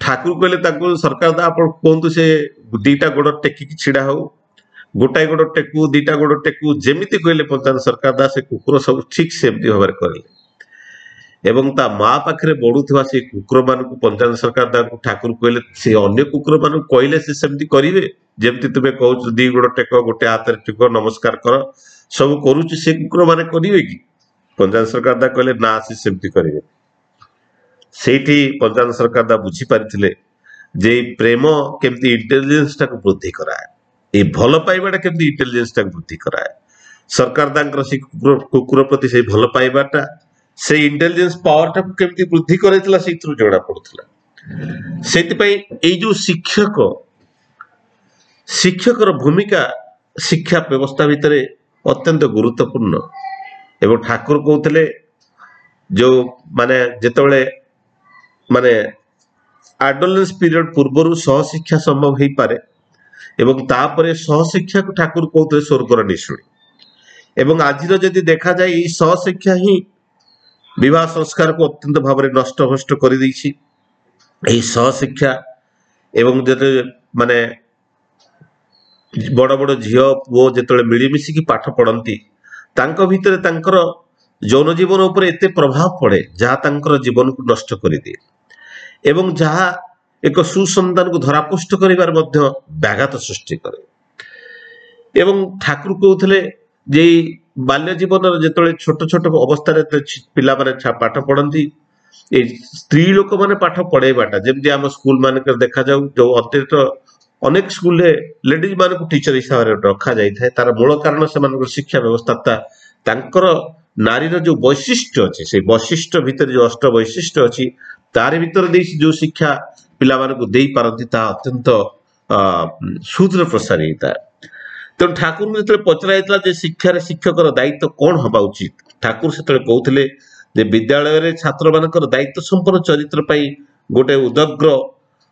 ଠାକୁର କହିଲେ ତାଙ୍କୁ, ସରକାର ଆପଣ କୁହନ୍ତୁ ସେ 2ଟା ଗୋଡ ଟେକିକି ଛିଡା ହଉ, ଗୋଟାଏ ଗୋଡ ଟେକୁ, 2ଟା ଗୋଡ ଟେକୁ, ଯେମିତି କହିଲେ ପଞ୍ଚାୟତ ସରକାର ସେ କୁକୁର ସବୁ ଠିକ ସେମିତି ଭାବରେ କରିଲେ ଏବଂ ତା ମା ପାଖରେ ବଢୁଥିବା ସେ କୁକୁର ମାନଙ୍କୁ ପଞ୍ଚାୟତ ସରକାର ତାଙ୍କୁ ଠାକୁର କହିଲେ ସେ ଅନ୍ୟ କୁକୁର ମାନଙ୍କୁ କହିଲେ ସେ ସେମିତି କରିବେ, ଯେମିତି ତୁମେ କହୁଛ 2 ଗୋଡ ଟେକ, ଗୋଟେ ହାତରେ ଟେକ, ନମସ୍କାର କର, ସବୁ କରୁଛି, ସେ କୁକୁର ମାନେ କରିବେ କି? ପଞ୍ଚାୟତ ସରକାର କହିଲେ ନା, ସେ ସେମିତି କରିବେ। ସେଇଠି ପଞ୍ଚାୟତ ସରକାର ବୁଝିପାରିଥିଲେ ଯେ ପ୍ରେମ କେମିତି ଇଣ୍ଟେଲିଜେନ୍ସଟାକୁ ବୃଦ୍ଧି କରାଏ, ଏଇ ଭଲ ପାଇବାଟା କେମିତି ଇଣ୍ଟେଲିଜେନ୍ସଟାକୁ ବୃଦ୍ଧି କରାଏ। ସରକାର ତାଙ୍କର ସେ କୁକୁର ପ୍ରତି ସେଇ ଭଲ ପାଇବାଟା ସେଇ ଇଣ୍ଟେଲିଜେନ୍ସ ପାୱାରଟାକୁ କେମିତି ବୃଦ୍ଧି କରାଇଥିଲା, ସେଇଥିରୁ ଜଣା ପଡୁଥିଲା। ସେଇଥିପାଇଁ ଏଇ ଯୋଉ ଶିକ୍ଷକର ଭୂମିକା ଶିକ୍ଷା ବ୍ୟବସ୍ଥା ଭିତରେ ଅତ୍ୟନ୍ତ ଗୁରୁତ୍ୱପୂର୍ଣ୍ଣ। ଏବଂ ଠାକୁର କହୁଥିଲେ ଯୋଉ ମାନେ ଯେତେବେଳେ ମାନେ ଆଡୋଲେନ୍ସ ପିରିୟଡ ପୂର୍ବରୁ ସହଶିକ୍ଷା ସମ୍ଭବ ହେଇପାରେ ଏବଂ ତାପରେ ସହଶିକ୍ଷାକୁ ଠାକୁର କହୁଥିଲେ ସ୍ୱର୍ଗର ନିଶୁଣି। ଏବଂ ଆଜିର ଯଦି ଦେଖାଯାଏ, ଏଇ ସହଶିକ୍ଷା ହିଁ ବିବାହ ସଂସ୍କାରକୁ ଅତ୍ୟନ୍ତ ଭାବରେ ନଷ୍ଟଭ୍ରଷ୍ଟ କରିଦେଇଛି। ଏହି ସହଶିକ୍ଷା ଏବଂ ଯଦି ମାନେ ବଡ଼ ବଡ଼ ଝିଅ ପୁଅ ଯେତେବେଳେ ମିଳିମିଶିକି ପାଠ ପଢ଼ନ୍ତି ତାଙ୍କ ଭିତରେ ତାଙ୍କର ଯୌନ ଜୀବନ ଉପରେ ଏତେ ପ୍ରଭାବ ପଡ଼େ ଯାହା ତାଙ୍କର ଜୀବନକୁ ନଷ୍ଟ କରିଦିଏ ଏବଂ ଯାହା ଏକ ସୁସନ୍ତାନକୁ ଧରାପୃଷ୍ଠ କରିବାରେ ମଧ୍ୟ ବ୍ୟାଘାତ ସୃଷ୍ଟି କରେ। ଏବଂ ଠାକୁର କହୁଥିଲେ ଯେ ଏଇ ବାଲ୍ୟ ଜୀବନର ଯେତେବେଳେ ଛୋଟ ଛୋଟ ଅବସ୍ଥାରେ ପିଲାମାନେ ପାଠ ପଢ଼ନ୍ତି ଏଇ ସ୍ତ୍ରୀ ଲୋକମାନେ ପାଠ ପଢ଼େଇବାଟା ଯେମିତି ଆମ ସ୍କୁଲ ମାନଙ୍କରେ ଦେଖାଯାଉ ଯୋଉ ଅତିରିକ୍ତ ଅନେକ ସ୍କୁଲରେ ଲେଡିଜ ମାନଙ୍କୁ ଟିଚର ହିସାବରେ ରଖାଯାଇଥାଏ ତାର ମୂଳ କାରଣ ସେମାନଙ୍କର ଶିକ୍ଷା ବ୍ୟବସ୍ଥା ତାଙ୍କର ନାରୀର ଯୋଉ ବୈଶିଷ୍ଟ୍ୟ ଅଛି ସେଇ ବୈଶିଷ୍ଟ୍ୟ ଭିତରେ ଯୋଉ ଅଷ୍ଟ ବୈଶିଷ୍ଟ୍ୟ ଅଛି ତାରି ଭିତରେ ଦେଇ ଯୋଉ ଶିକ୍ଷା ପିଲାମାନଙ୍କୁ ଦେଇପାରନ୍ତି ତାହା ଅତ୍ୟନ୍ତ ସୁଦୂର ପ୍ରସାରୀ ହେଇଥାଏ। ତେଣୁ ଠାକୁରଙ୍କୁ ଯେତେବେଳେ ପଚରା ଯାଇଥିଲା ଯେ ଶିକ୍ଷାରେ ଶିକ୍ଷକର ଦାୟିତ୍ୱ କଣ ହବା ଉଚିତ ଠାକୁର ସେତେବେଳେ କହୁଥିଲେ ଯେ ବିଦ୍ୟାଳୟରେ ଛାତ୍ରମାନଙ୍କର ଦାୟିତ୍ୱ ସମ୍ପନ୍ନ ଚରିତ୍ର ପାଇଁ ଗୋଟେ ଉଦଗ୍ର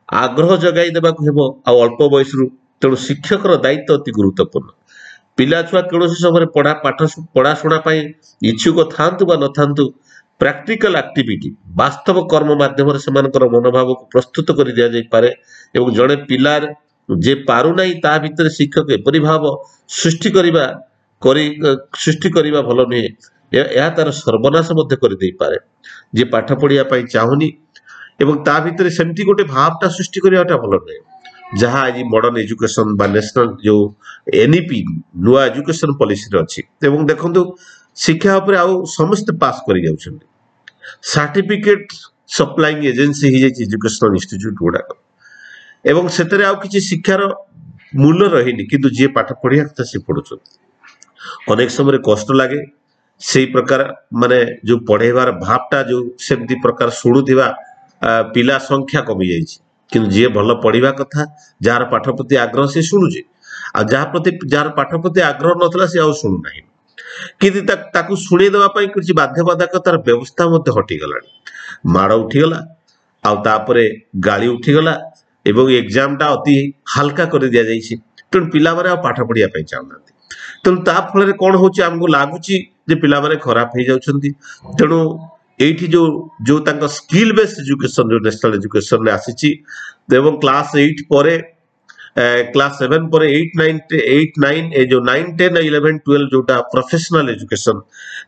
ଆଗ୍ରହ ଜଗାଇ ଦେବାକୁ ହେବ ଆଉ ଅଳ୍ପ ବୟସରୁ। ତେଣୁ ଶିକ୍ଷକର ଦାୟିତ୍ୱ ଅତି ଗୁରୁତ୍ୱପୂର୍ଣ୍ଣ। ପିଲା ଛୁଆ କୌଣସି ସମୟରେ ପଢ଼ାଶୁଣା ପାଇଁ ଇଚ୍ଛୁକ ଥାନ୍ତୁ ବା ନଥାନ୍ତୁ ପ୍ରାକ୍ଟିକାଲ ଆକ୍ଟିଭିଟି ବାସ୍ତବ କର୍ମ ମାଧ୍ୟମରେ ସେମାନଙ୍କର ମନୋଭାବକୁ ପ୍ରସ୍ତୁତ କରି ଦିଆଯାଇପାରେ ଏବଂ ଜଣେ ପିଲାର ଯେ ପାରୁନାହିଁ ତା ଭିତରେ ଶିକ୍ଷକ ଏପରି ଭାବ ସୃଷ୍ଟି କରିବା ଭଲ ନୁହେଁ ଏହା ତାର ସର୍ବନାଶ ମଧ୍ୟ କରିଦେଇପାରେ। ଯିଏ ପାଠ ପଢିବା ପାଇଁ ଚାହୁଁନି ଏବଂ ତା ଭିତରେ ସେମିତି ଗୋଟେ ଭାବଟା ସୃଷ୍ଟି କରିବାଟା ଭଲ ନୁହେଁ ଯାହା ଆଜି ମଡର୍ଣ୍ଣ ଏଜୁକେସନ ବା ନ୍ୟାସନାଲ ଯୋଉ ଏନ୍ଇପି ନୂଆ ଏଜୁକେସନ ପଲିସିରେ ଅଛି। ଏବଂ ଦେଖନ୍ତୁ ଶିକ୍ଷା ଉପରେ ଆଉ ସମସ୍ତେ ପାସ୍ କରି ଯାଉଛନ୍ତି ସାର୍ଟିଫିକେଟ ସପ୍ଲାଇଂ ଏଜେନ୍ସି ହେଇଯାଇଛି ଏଜୁକେସନାଲ ଇନଷ୍ଟିଚ୍ୟୁଟ ଗୁଡାକ ଏବଂ ସେଥିରେ ଆଉ କିଛି ଶିକ୍ଷାର ମୂଲ୍ୟ ରହିନି କିନ୍ତୁ ଯିଏ ପାଠ ପଢିବା କଥା ସେ ପଢୁଛନ୍ତି। ଅନେକ ସମୟରେ କଷ୍ଟ ଲାଗେ ସେଇ ପ୍ରକାର ମାନେ ଯୋଉ ପଢେଇବାର ଭାବଟା ଯୋଉ ସେମିତି ପ୍ରକାର ଶୁଣୁଥିବା ପିଲା ସଂଖ୍ୟା କମି ଯାଇଛି କିନ୍ତୁ ଯିଏ ଭଲ ପଢିବା କଥା ଯାହାର ପାଠ ପ୍ରତି ଆଗ୍ରହ ସେ ଶୁଣୁଛି ଆଉ ଯାହାର ପାଠ ପ୍ରତି ଆଗ୍ରହ ନଥିଲା ସେ ଆଉ ଶୁଣୁନାହିଁ କିନ୍ତୁ ତାକୁ ଶୁଣେଇ ଦେବା ପାଇଁ କିଛି ବାଧ୍ୟବାଧକତାର ବ୍ୟବସ୍ଥା ମଧ୍ୟ ହଟିଗଲାଣି। ମାଡ଼ ଉଠିଗଲା ଆଉ ତାପରେ ଗାଳି ଉଠିଗଲା ଏବଂ ଏକ୍ଜାମଟା ଅତି ହାଲକା କରି ଦିଆଯାଇଛି ତେଣୁ ପିଲାମାନେ ଆଉ ପାଠ ପଢିବା ପାଇଁ ଚାହୁଁନାହାନ୍ତି। ତେଣୁ ତା ଫଳରେ କଣ ହଉଛି ଆମକୁ ଲାଗୁଛି ଯେ ପିଲାମାନେ ଖରାପ ହେଇଯାଉଛନ୍ତି। ତେଣୁ ଏଇଠି ଯୋଉ ତାଙ୍କ ସ୍କିଲ ବେସ୍ଡ ଏଜୁକେସନ ଯୋଉ ନ୍ୟାସନାଲ ଏଜୁକେସନରେ ଆସିଛି ଏବଂ କ୍ଲାସ 8 ପରେ କ୍ଲାସ 7 ପରେ 8 9 ଏ ଯୋଉ 9 10 11 12 ଯୋଉଟା ପ୍ରଫେସନାଲ ଏଜୁକେସନ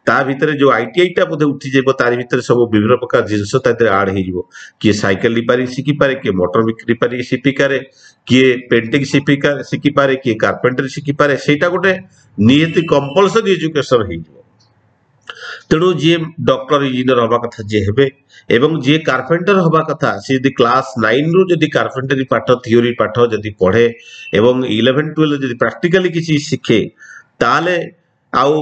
ତା ଭିତରେ ଯୋଉ ଆଇଟିଆଇ ଟା ବୋଧେ ଉଠିଯିବ ତାରି ଭିତରେ ସବୁ ବିଭିନ୍ନ ପ୍ରକାର ଜିନିଷ ତା ଭିତରେ ଆଡ ହେଇଯିବ। କିଏ ସାଇକେଲ ରିପାରିଂ ଶିଖିପାରେ କିଏ ମୋଟର ରିପାରିଂ ଶିଖିପାରେ କିଏ ପେଣ୍ଟିଂ ଶିଖିପାରେ କିଏ କାର୍ପେଣ୍ଟର ଶିଖିପାରେ ସେଇଟା ଗୋଟେ ନିହାତି କମ୍ପଲସରୀ ଏଜୁକେସନ ହେଇଯିବ। ତେଣୁ ଯିଏ ଡକ୍ଟର ଇଞ୍ଜିନିୟର ହବା କଥା ଯିଏ ହେବେ ଏବଂ ଯିଏ କାର୍ପେଣ୍ଟର ହବା କଥା ସେ ଯଦି କ୍ଲାସ 9 ରୁ ଯଦି କାର୍ପେଣ୍ଟରୀ ପାଠ ଥିଓରି ପାଠ ଯଦି ପଢେ ଏବଂ 11 12 ଯଦି ପ୍ରାକ୍ଟିକାଲି କିଛି ଶିଖେ ତାହେଲେ ଆଉ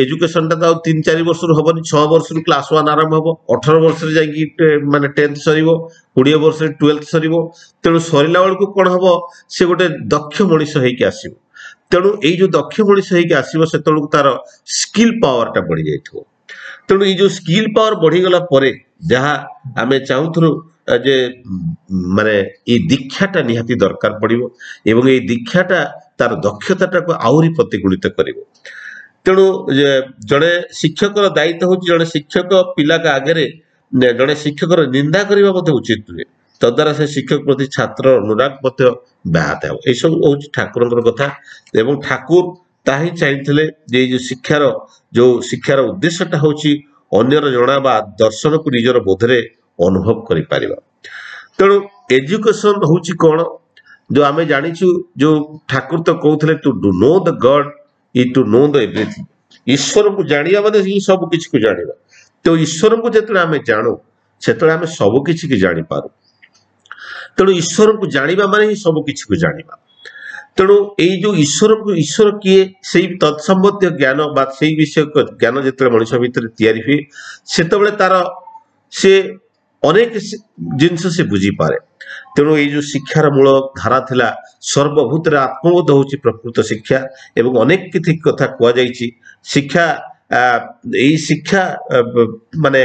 ଏଜୁକେସନଟା ତ ଆଉ 3-4 ବର୍ଷରୁ ହବନି 6 ବର୍ଷରୁ କ୍ଲାସ 1 ଆରମ୍ଭ ହବ 18 ବର୍ଷରେ ଯାଇକି ମାନେ 10th ସରିବ 20 ବର୍ଷରେ 12th ସରିବ। ତେଣୁ ସରିଲା ବେଳକୁ କଣ ହବ ସେ ଗୋଟେ ଦକ୍ଷ ମଣିଷ ହେଇକି ଆସିବ। ତେଣୁ ଏଇ ଯୋଉ ଦକ୍ଷ ମଣିଷ ହେଇକି ଆସିବ ସେତେବେଳକୁ ତାର ସ୍କିଲ ପାୱାରଟା ବଢି ଯାଇଥିବ। ତେଣୁ ଏଇ ଯୋଉ ସ୍କିଲ ପାୱାର ବଢିଗଲା ପରେ ଯାହା ଆମେ ଚାହୁଁଥିଲୁ ଯେ ମାନେ ଏଇ ଦୀକ୍ଷାଟା ନିହାତି ଦରକାର ପଡିବ ଏବଂ ଏଇ ଦୀକ୍ଷାଟା ତାର ଦକ୍ଷତାଟାକୁ ଆହୁରି ପ୍ରତିଗୁଣିତ କରିବ। ତେଣୁ ଜଣେ ଶିକ୍ଷକର ଦାୟିତ୍ୱ ହଉଛି ଜଣେ ଶିକ୍ଷକ ପିଲାଙ୍କ ଆଗରେ ଜଣେ ଶିକ୍ଷକର ନିନ୍ଦା କରିବା ମଧ୍ୟ ଉଚିତ ନୁହେଁ ତଦ୍ୱାରା ସେ ଶିକ୍ଷକ ପ୍ରତି ଛାତ୍ର ଅନୁରାଗ ମଧ୍ୟ ବ୍ୟାହତ ହେବ। ଏସବୁ ହଉଛି ଠାକୁରଙ୍କର କଥା ଏବଂ ଠାକୁର ତାହା ହିଁ ଚାହିଁଥିଲେ ଯେ ଏଇ ଯୋଉ ଶିକ୍ଷାର ଉଦ୍ଦେଶ୍ୟଟା ହଉଛି ଅନ୍ୟର ଜଣା ବା ଦର୍ଶନକୁ ନିଜର ବୋଧରେ ଅନୁଭବ କରିପାରିବା। ତେଣୁ ଏଜୁକେସନ ହଉଛି କଣ ଯୋଉ ଆମେ ଜାଣିଛୁ ଯୋଉ ଠାକୁର ତ କହୁଥିଲେ to do no the Garh is to know the everything। ଈଶ୍ୱରଙ୍କୁ ଜାଣିବା ମାନେ ହିଁ ସବୁ କିଛିକୁ ଜାଣିବା। ତ ଈଶ୍ୱରଙ୍କୁ ଯେତେବେଳେ ଆମେ ଜାଣୁ ସେତେବେଳେ ଆମେ ସବୁ କିଛିକୁ ଜାଣିପାରୁ। ତେଣୁ ଈଶ୍ୱରଙ୍କୁ ଜାଣିବା ମାନେ ହିଁ ସବୁ କିଛିକୁ ଜାଣିବା। ତେଣୁ ଏଇ ଯୋଉ ଈଶ୍ୱର କିଏ ସେଇ ତତ୍ସମ୍ବନ୍ଧୀୟ ଜ୍ଞାନ ବା ସେଇ ବିଷୟ ଜ୍ଞାନ ଯେତେବେଳେ ମଣିଷ ଭିତରେ ତିଆରି ହୁଏ ସେତେବେଳେ ତାର ସେ ଅନେକ ଜିନିଷ ସେ ବୁଝିପାରେ। ତେଣୁ ଏଇ ଯୋଉ ଶିକ୍ଷାର ମୂଳ ଧାରା ଥିଲା ସର୍ବଭୂତରେ ଆତ୍ମବୋଧ ହଉଛି ପ୍ରକୃତ ଶିକ୍ଷା ଏବଂ ଅନେକ କିଛି କଥା କୁହାଯାଇଛି। ଶିକ୍ଷା ଏଇ ଶିକ୍ଷା ମାନେ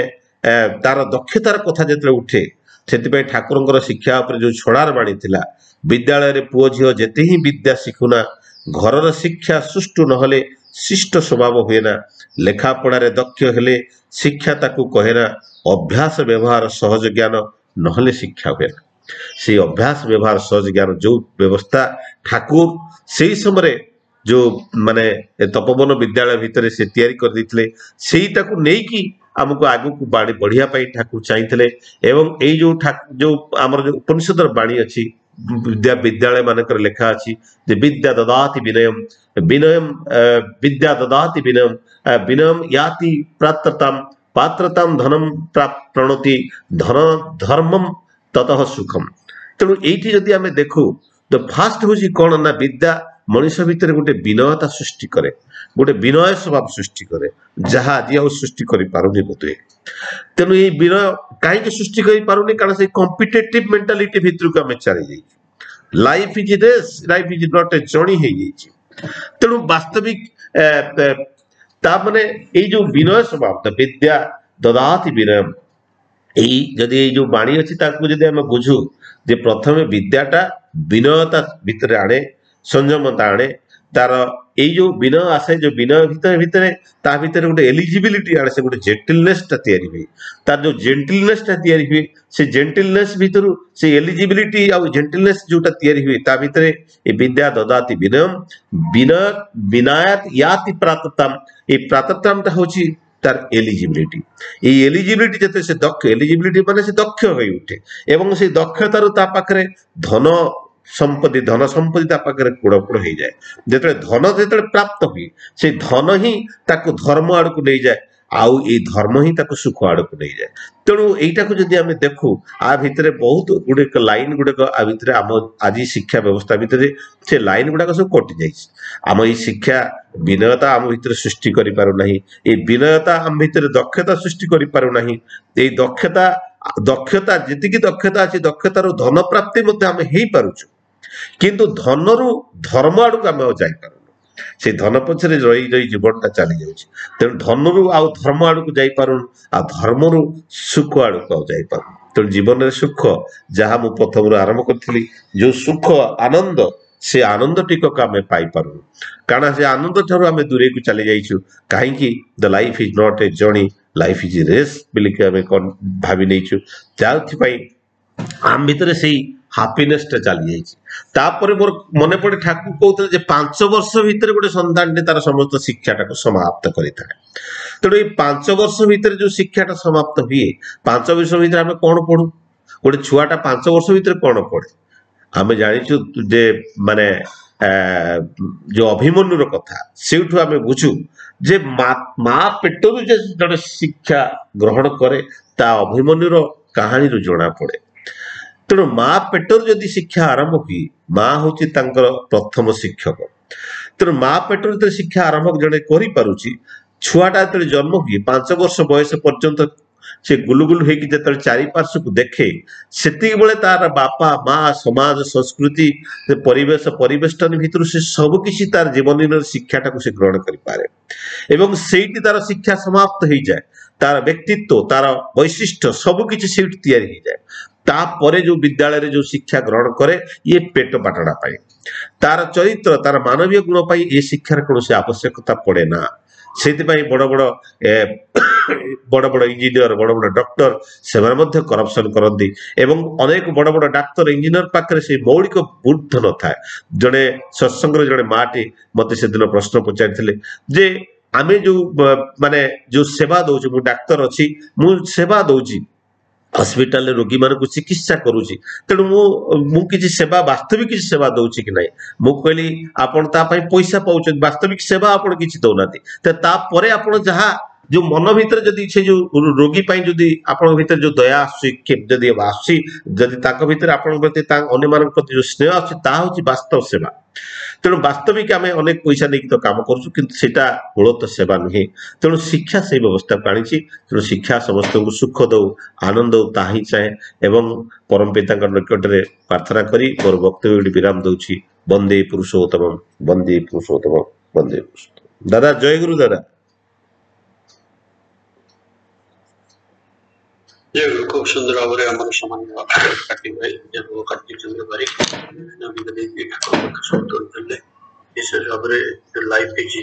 ତାର ଦକ୍ଷତାର କଥା ଯେତେବେଳେ ଉଠେ ସେଥିପାଇଁ ଠାକୁରଙ୍କର ଶିକ୍ଷା ଉପରେ ଯୋଉ ଛଡାର ବାଣୀ ଥିଲା ବିଦ୍ୟାଳୟରେ ପୁଅ ଝିଅ ଯେତେ ହିଁ ବିଦ୍ୟା ଶିଖୁନା ଘରର ଶିକ୍ଷା ସୁଷ୍ଠୁ ନହେଲେ ଶିଷ୍ଟ ସ୍ୱଭାବ ହୁଏ ନା। ଲେଖାପଢାରେ ଦକ୍ଷ ହେଲେ ଶିକ୍ଷା ତାକୁ କହେନା। ଅଭ୍ୟାସ ବ୍ୟବହାର ସହଜ ଜ୍ଞାନ ନହେଲେ ଶିକ୍ଷା ହୁଏ ନା। से अभ्यास व्यवहार सहज ज्ञान जो व्यवस्था ठाकुर से समय जो माने तपोवन विद्यालय भितर से तैयारी कर देथिले सेईटाकू नेकी आमको आगु को बाड़ी बढ़िया पाई ठाकुर चाहिए एवं यही जो आमर जो उपनिषद बाणी अच्छी विद्यालय मानकर लेखा अच्छी जे विद्या ददाति विनयम विनयम विद्या ददाति विनयम विनयम याति पात्रताम पात्रताम धनम प्रणति धन धर्मम ततः सुखम तेणु ये जदि आम देखू तो फास्ट हूँ कौन ना विद्या मनीष भितर गोटे विनयता सृष्टि करे गोटे विनय स्वभाव सृष्टि करे जहाँ आज आउ सृष्टि कर पारुनी बोधे तेणु ये विनय कहीं सृष्टि कर पारुनी कारण से कॉम्पिटिटिव मेंटालिटी भितर को आम चली जाइए life is race life is not a journey हो जाइए तेणु वास्तविक तामने ये जो विनय स्वभाव विद्या ददाति विनय यदि जो बाणी अच्छी जदि आम बुझू जे प्रथम विद्याटा विनयता भितर आने संयमता आने तार ये जो विनय आसे जो विनय भितर ता भितर गोटे एलिजिबिलिटी आने से गोटे जेंटलनेसटा तैयारी हुए तार जो जेंटलनेसटा तैयारी हुए से जेंटलनेस भितर से एलिजिबिलिटी आ जेंटलनेस जोटा तैयारी हुए ता भितर ये विद्या ददाति विनयम विनय विनायत याति प्रातताम ये प्रातताम टा होची तार एलिजिबिलिटी ये एलिजिबिलिटी जते से दक्ष एलिजिबिलिटी माने से दक्ष होई उठे एवं से दक्षतार ता पाखरे धन संपत्ति ता पाखरे कुड़कुड़ हो जाए जेते धन जेते प्राप्त हुए से धन ही ताको धर्म आड़ को नहीं जाए आउ ये धर्म ही ताको सुख आड़ को नहीं जाए तेणु यहीटा को जदि आम देखू आ भितर बहुत गुड़े लाइन गुड़ाक आ भितर आम आज शिक्षा व्यवस्था भितर से लाइन गुड़ाक सब कटि जाइए आम ये शिक्षा विनयता आम भितर सृष्टि कर पारुना ये विनयता आम भितर दक्षता सृष्टि कर पारुना ये दक्षता दक्षता जी दक्षता अच्छी दक्षतार धन प्राप्ति आम हो पारुचु किंतु धनरु धर्म आड़ को आम जापार से धन पछरे रही रही जीवनटा चली जाऊँगी तेणु धनरु आ धर्म आड़ को जापार आ धर्मरु सुख आड़ को जापार तेणु जीवन में सुख जहाँ मु प्रथम आरंभ करी जो सुख आनंद से आनंद टिकक आम पाइपर कारण से आनंद ठार आम दूरे को चली जाइछु कहीं the life is not a journey life is race बोलिक आम भावी नहींचु जापाई आम भितर से हापिनेस टा चली जापर मोर मन पड़े ठाकुर कहते 5 वर्ष भितर गोटे सन्तान तार समस्त शिक्षाटा को समाप्त करें तेणु ये 5 वर्ष भितर जो शिक्षाटा समाप्त हुए 5 वर्ष भितर आम कौन पढ़ू गोटे छुआटा 5 वर्ष भितर कौन पढ़े आम जाचु जे माने जो अभिमन्युर कथा से आम बुझू जे माँ पेटर जड़े शिक्षा ग्रहण करे ता अभिमन्युर कहानी जना पड़े तेणु माँ पेटर जदि शिक्षा आरंभ हुई माँ हूँ प्रथम शिक्षक तेणु माँ पेटर जो शिक्षा आरंभ जड़े कर छुआटा जो जन्म हुए 5 वर्ष बयस पर्यंत से गुलुगुलु होगी जो चारिपार्श्व को देखे से तार बापा माँ समाज संस्कृति परिवेश परिवेष्टन भितर से सबकि तार जीवन शिक्षाटा से ग्रहण करें से तार शिक्षा समाप्त हो जाए तार व्यक्तित्व तार वैशिष्ट्य सबकि से तैयारी हो जाए तापर जो विद्यालय जो शिक्षा ग्रहण करे ये पेट पाटना पाए तार चरित्र तार मानवीय गुण पाई ये शिक्षार कौन से आवश्यकता पड़े ना से बड़ बड़ बड़ बड़ इंजीनियर बड़ बड़ डॉक्टर से करप्शन करती एवं अनेक बड़ बड़ डाक्तर इंजीनियर पाखे से मौलिक बुद्ध न था जड़े सत्संग जड़े माटी मत से दिन प्रश्न पचारि जे आमे जो माने जो सेवा दौची मु डाक्तर अच्छी मु सेवा दौची हस्पिटाल रोगी मान को चिकित्सा करुच्ची तेणु मुझे सेवा वास्तविक किसी सेवा दौची कि ना मु कहली आपन पैसा पाँच वास्तविक सेवा आपन किसी दौना तापर आप जहाँ जो मन भीतर जदि से जो रोगी जदि आपण भीतर जो दया आदि भीतर आपण प्रति अन्य मान प्रति जो स्नेह अच्छी वास्तव सेवा तेणु वास्तविक आम अनेक पैसा नहीं तो काम करा मूलत सेवा नुहे तेणु शिक्षा से व्यवस्था को आनी तेणु शिक्षा समस्त को सुख दौ आनंद दौ ता ही चाहे एवं परम पिता निकट में प्रार्थना करी मोर वक्तव्य विराम दूची वंदे पुरुषोत्तम वंदे पुरुषोत्तम वंदे पुरुषोत्तम दादा जय गुरु दादा जय गुरु खूब सुंदर भाव में आम सामान्य कार्तिक भाई जब कार्तिक चंद्र बारिक सब लाइफ इज